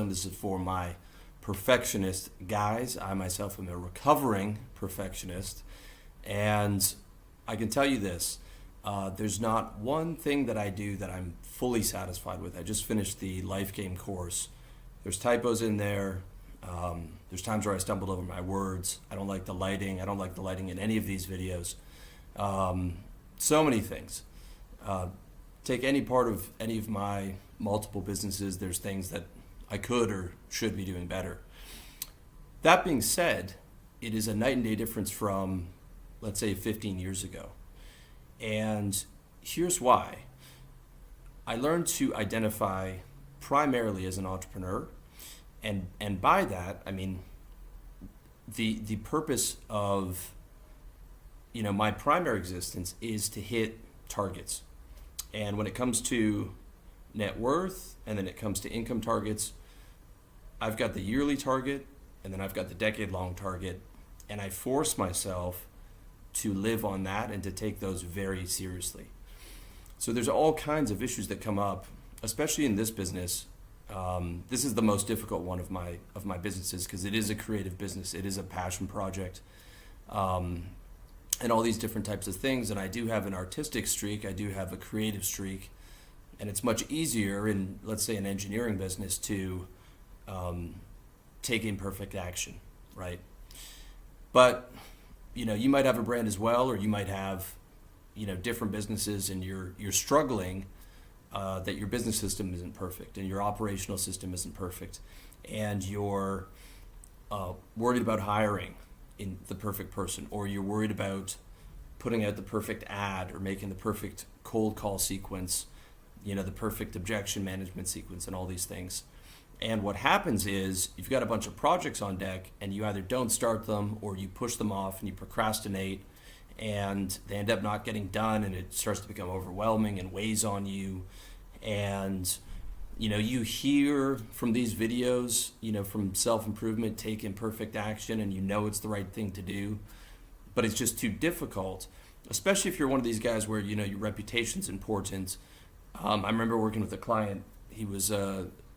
Perfectionism. This is for my perfectionist guys. I myself am a recovering perfectionist, and I can tell you this. There's not one thing that I do that I'm fully satisfied with. I just finished the Life Game course. There's typos in there. There's times where I stumbled over my words. I don't like the lighting. I don't like the lighting in any of these videos. So many things. Take any part of any of my multiple businesses, there's things that I could or should be doing better. That being said, it is a night and day difference from, let's say, 15 years ago. And here's why. I learned to identify primarily as an entrepreneur. And by that, I mean, the purpose of, my primary existence is to hit targets. And when it comes to net worth, and then it comes to income targets, I've got the yearly target, and then I've got the decade-long target, and I force myself to live on that and to take those very seriously. So there's all kinds of issues that come up, especially in this business. This is the most difficult one of my businesses because it is a creative business. It is a passion project, and all these different types of things. And I do have an artistic streak. I do have a creative streak. And it's much easier in, let's say, an engineering business to take imperfect action, right? But, you might have a brand as well, or you might have, different businesses, and you're struggling that your business system isn't perfect and your operational system isn't perfect, and you're worried about hiring in the perfect person, or you're worried about putting out the perfect ad or making the perfect cold call sequence, the perfect objection management sequence and all these things. And what happens is you've got a bunch of projects on deck and you either don't start them or you push them off and you procrastinate and they end up not getting done, and it starts to become overwhelming and weighs on you. And, you hear from these videos, from self-improvement, take imperfect action, and it's the right thing to do, but it's just too difficult, especially if you're one of these guys where, your reputation's important. I remember working with a client. He was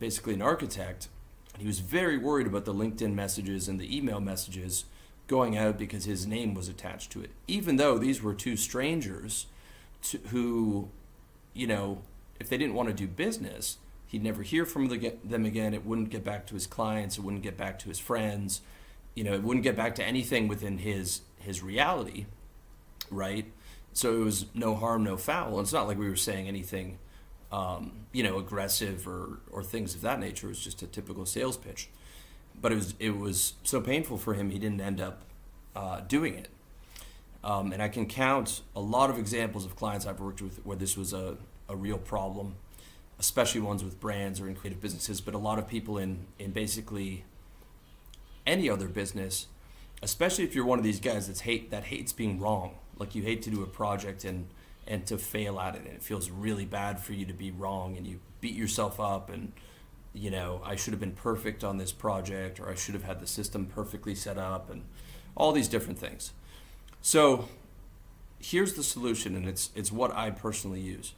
basically an architect, and he was very worried about the LinkedIn messages and the email messages going out because his name was attached to it, even though these were two strangers who, if they didn't want to do business, he'd never hear from them again. It wouldn't get back to his clients. It wouldn't get back to his friends. It wouldn't get back to anything within his reality, right? So it was no harm, no foul. And it's not like we were saying anything aggressive or things of that nature. It was just a typical sales pitch. But it was so painful for him, he didn't end up doing it. And I can count a lot of examples of clients I've worked with where this was a real problem, especially ones with brands or in creative businesses, but a lot of people in basically any other business, especially if you're one of these guys that hates being wrong. Like, you hate to do a project and to fail at it, and it feels really bad for you to be wrong, and you beat yourself up and I should have been perfect on this project, or I should have had the system perfectly set up, and all these different things. So here's the solution, and it's what I personally use.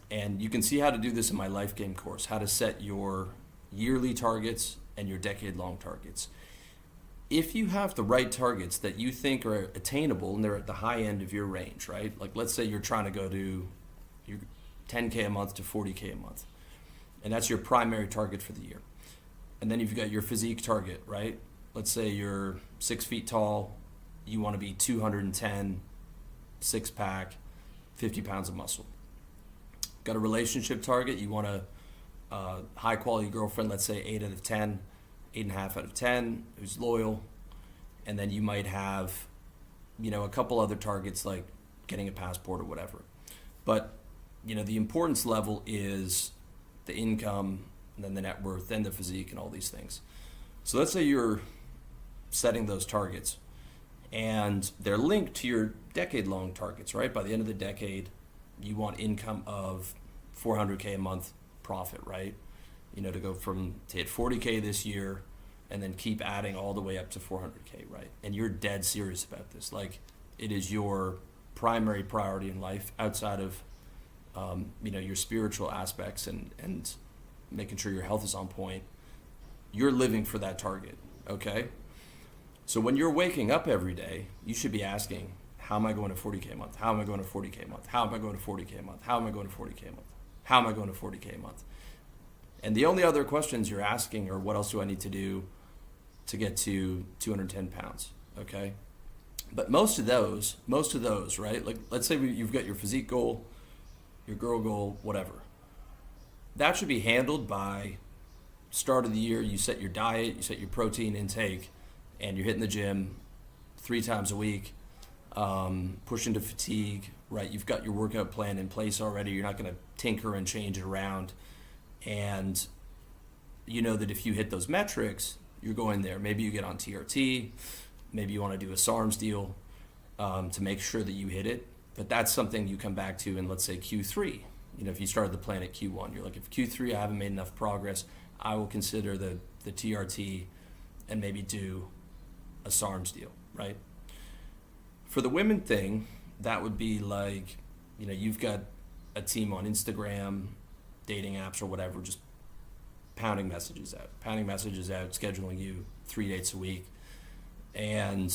And you can see how to do this in my Life Game course, how to set your yearly targets and your decade-long targets. If you have the right targets that you think are attainable and they're at the high end of your range, right? Like, let's say you're trying to go to your 10K a month to 40K a month, and that's your primary target for the year. And then you've got your physique target, right? Let's say you're 6 feet tall, you want to be 210, six pack, 50 pounds of muscle. Got a relationship target, you want a high quality girlfriend, let's say 8 out of 10, 8.5 out of 10, who's loyal. And then you might have, a couple other targets like getting a passport or whatever. But, the importance level is the income, and then the net worth, then the physique, and all these things. So let's say you're setting those targets, and they're linked to your decade-long targets, right? By the end of the decade, you want income of $400K a month profit, right? To go to hit 40K this year, and then keep adding all the way up to 400K, right? And you're dead serious about this. Like, it is your primary priority in life outside of your spiritual aspects and making sure your health is on point. you're living for that target, okay? So when you're waking up every day, you should be asking, how am I going to 40K a month? How am I going to 40K a month? How am I going to 40K a month? How am I going to 40K a month? How am I going to 40K a month? And the only other questions you're asking are, what else do I need to do to get to 210 pounds, okay? But most of those, right? Like, let's say you've got your physique goal, your girl goal, whatever. That should be handled by start of the year. You set your diet, you set your protein intake, and you're hitting the gym 3 times a week, push into fatigue, right? You've got your workout plan in place already. You're not going to tinker and change it around. And you know that if you hit those metrics, you're going there. Maybe you get on TRT. Maybe you want to do a SARMs deal to make sure that you hit it. But that's something you come back to in, let's say, Q3. You know, if you started the plan at Q1, you're like, if Q3 I haven't made enough progress, I will consider the TRT and maybe do a SARMs deal, right? For the women thing, that would be like, you know, you've got a team on Instagram, dating apps or whatever, just pounding messages out, scheduling you 3 dates a week. And,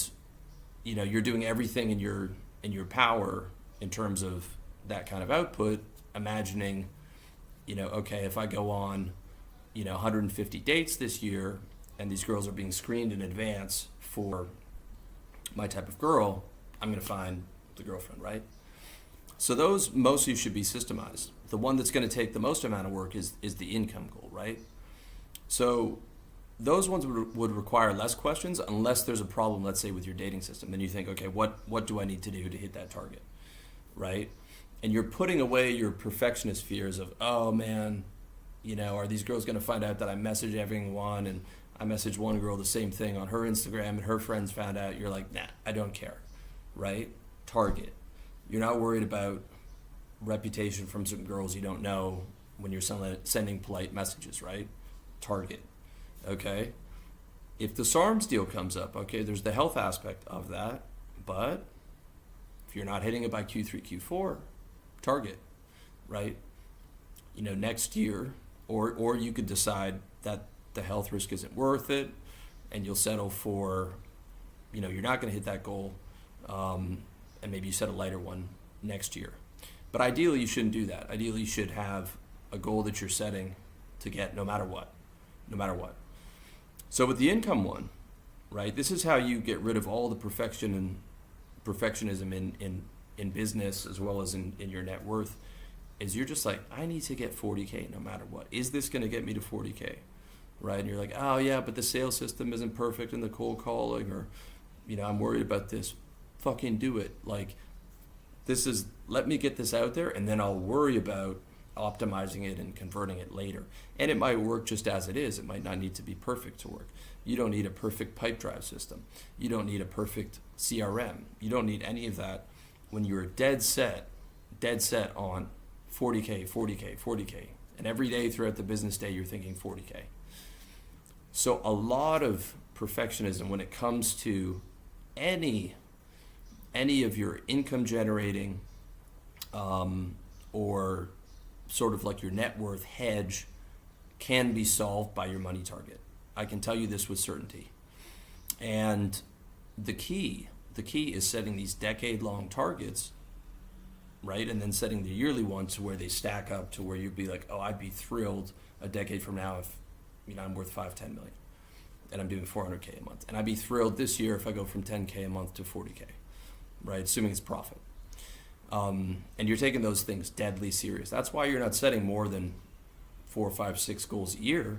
you know, you're doing everything in your power in terms of that kind of output, imagining, you know, okay, if I go on, you know, 150 dates this year and these girls are being screened in advance for my type of girl, I'm going to find the girlfriend, right? So those mostly should be systemized. The one that's going to take the most amount of work is the income goal, right? So those ones would require less questions unless there's a problem, let's say, with your dating system. Then you think, okay, what do I need to do to hit that target, right? And you're putting away your perfectionist fears of, oh man, you know, are these girls going to find out that I message everyone and I messaged one girl the same thing on her Instagram and her friends found out? You're like, nah, I don't care, right? Target. You're not worried about reputation from some girls you don't know when you're sending polite messages, right? Target. Okay? If the SARMs deal comes up, okay, there's the health aspect of that, but if you're not hitting it by Q3, Q4, target, right? You know, next year, or you could decide that the health risk isn't worth it and you'll settle for, you know, you're not going to hit that goal, and maybe you set a lighter one next year. But ideally, you shouldn't do that. Ideally, you should have a goal that you're setting to get no matter what. So with the income one, right, this is how you get rid of all the perfectionism in business as well as in your net worth, is you're just like, I need to get 40K no matter what. Is this going to get me to 40K, right? And you're like, oh yeah, but the sales system isn't perfect in the cold calling, or, you know, I'm worried about this. Fucking do it. Like, let me get this out there and then I'll worry about optimizing it and converting it later. And it might work just as it is. It might not need to be perfect to work. You don't need a perfect pipe drive system. You don't need a perfect CRM. You don't need any of that when you're dead set on 40K. And every day throughout the business day, you're thinking 40K. So a lot of perfectionism when it comes to any of your income generating or sort of like your net worth hedge can be solved by your money target. I can tell you this with certainty. And the key is setting these decade-long targets, right? And then setting the yearly ones to where they stack up to where you'd be like, oh, I'd be thrilled a decade from now if, you know, I'm worth 5-10 million and I'm doing 400K a month. And I'd be thrilled this year if I go from 10K a month to 40K, right? Assuming it's profit. And you're taking those things deadly serious. That's why you're not setting more than 4, 5, 6 goals a year,